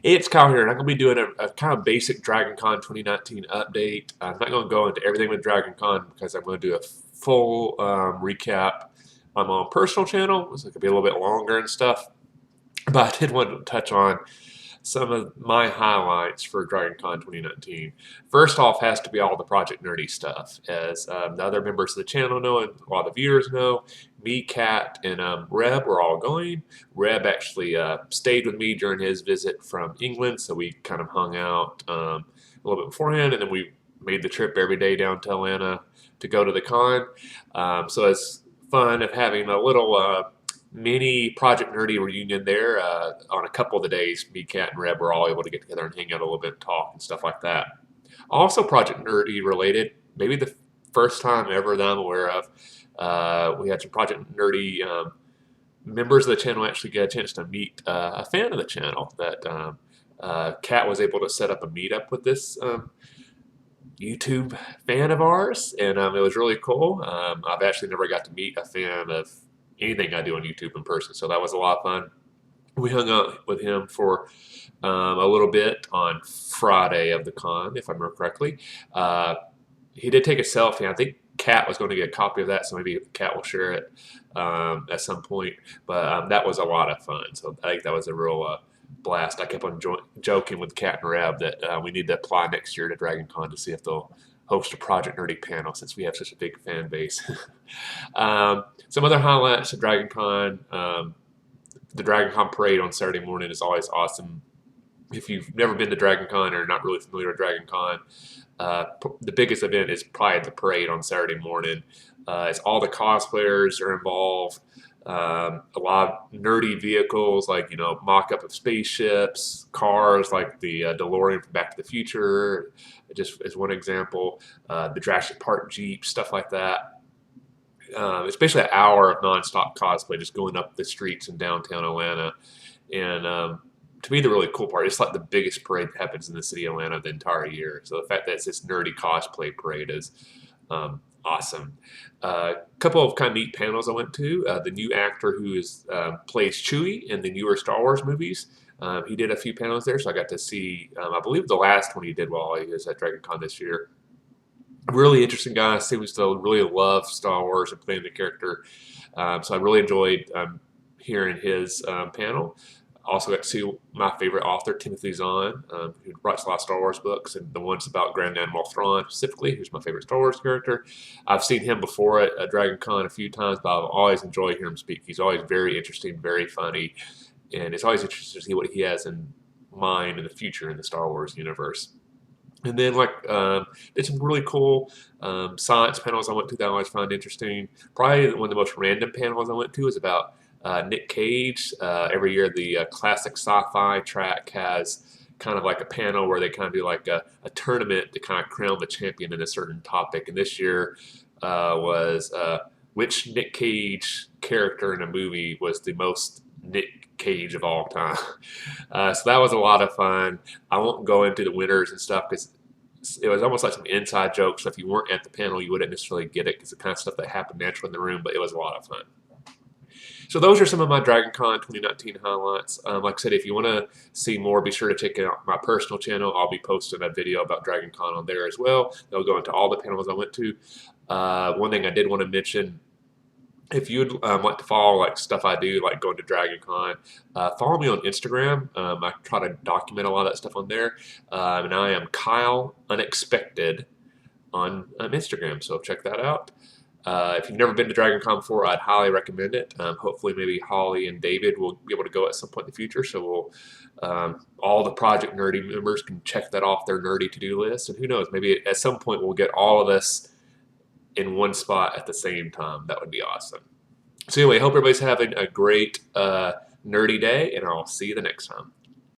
It's Kyle here, and I'm going to be doing a kind of basic DragonCon 2019 update. I'm not going to go into everything with DragonCon because I'm going to do a full recap on my own personal channel, so it could be a little bit longer and stuff. But I did want to touch on some of my highlights for DragonCon 2019. First off has to be all the Project Nerdy stuff. As the other members of the channel know and a lot of viewers know, me, Kat, and Reb were all going. Reb actually stayed with me during his visit from England, so we kind of hung out a little bit beforehand, and then we made the trip every day down to Atlanta to go to the con. So it's fun of having a little mini Project Nerdy reunion there on a couple of the days. Me, Kat, and Reb were all able to get together and hang out a little bit and talk and stuff like that. Also Project Nerdy related, maybe the first time ever that I'm aware of, we had some Project Nerdy members of the channel actually get a chance to meet a fan of the channel that Kat was able to set up a meetup with this YouTube fan of ours, and it was really cool. I've actually never got to meet a fan of anything I do on YouTube in person, so that was a lot of fun. We hung out with him for a little bit on Friday of the con, if I remember correctly. He did take a selfie. I think Kat was going to get a copy of that, so maybe Kat will share it at some point. But that was a lot of fun, so I think that was a real blast. I kept on joking with Kat and Reb that we need to apply next year to DragonCon to see if they'll host a Project Nerdy panel since we have such a big fan base. Some other highlights of DragonCon. The DragonCon parade on Saturday morning is always awesome. If you've never been to DragonCon or not really familiar with DragonCon, the biggest event is probably the parade on Saturday morning. It's all the cosplayers are involved. A lot of nerdy vehicles like, mock-up of spaceships, cars like the DeLorean from Back to the Future, just as one example, the Jurassic Park Jeep, stuff like that. It's basically an hour of nonstop cosplay just going up the streets in downtown Atlanta. And to me, the really cool part, it's like the biggest parade that happens in the city of Atlanta the entire year. So the fact that it's this nerdy cosplay parade is awesome. A couple of kind of neat panels I went to. The new actor who plays Chewie in the newer Star Wars movies, he did a few panels there, so I got to see, I believe the last one he did while he was at DragonCon this year. Really interesting guy, seems to really love Star Wars and playing the character. So I really enjoyed hearing his panel. Also got to see my favorite author, Timothy Zahn, who writes a lot of Star Wars books, and the ones about Grand Admiral Thrawn specifically, who's my favorite Star Wars character. I've seen him before at DragonCon a few times, but I've always enjoyed hearing him speak. He's always very interesting, very funny, and it's always interesting to see what he has in mind in the future in the Star Wars universe. And then, did some really cool science panels I went to that I always found interesting. Probably one of the most random panels I went to is about Nick Cage. Every year, the classic sci-fi track has kind of like a panel where they kind of do like a tournament to kind of crown the champion in a certain topic. And this year was which Nick Cage character in a movie was the most Nick Cage of all time. So that was a lot of fun. I won't go into the winners and stuff because it was almost like some inside jokes. So if you weren't at the panel, you wouldn't necessarily get it because the kind of stuff that happened naturally in the room, but it was a lot of fun. So those are some of my DragonCon 2019 highlights. Like I said, if you want to see more, be sure to check out my personal channel. I'll be posting a video about DragonCon on there as well. They'll go into all the panels I went to. One thing I did want to mention, if you'd like to follow stuff I do, like going to DragonCon, follow me on Instagram. I try to document a lot of that stuff on there. And I am Kyle Unexpected on Instagram, so check that out. If you've never been to DragonCon before, I'd highly recommend it. Hopefully maybe Holly and David will be able to go at some point in the future, so all the Project Nerdy members can check that off their nerdy to-do list. And who knows, maybe at some point we'll get all of us in one spot at the same time. That would be awesome. So anyway, hope everybody's having a great nerdy day, and I'll see you the next time.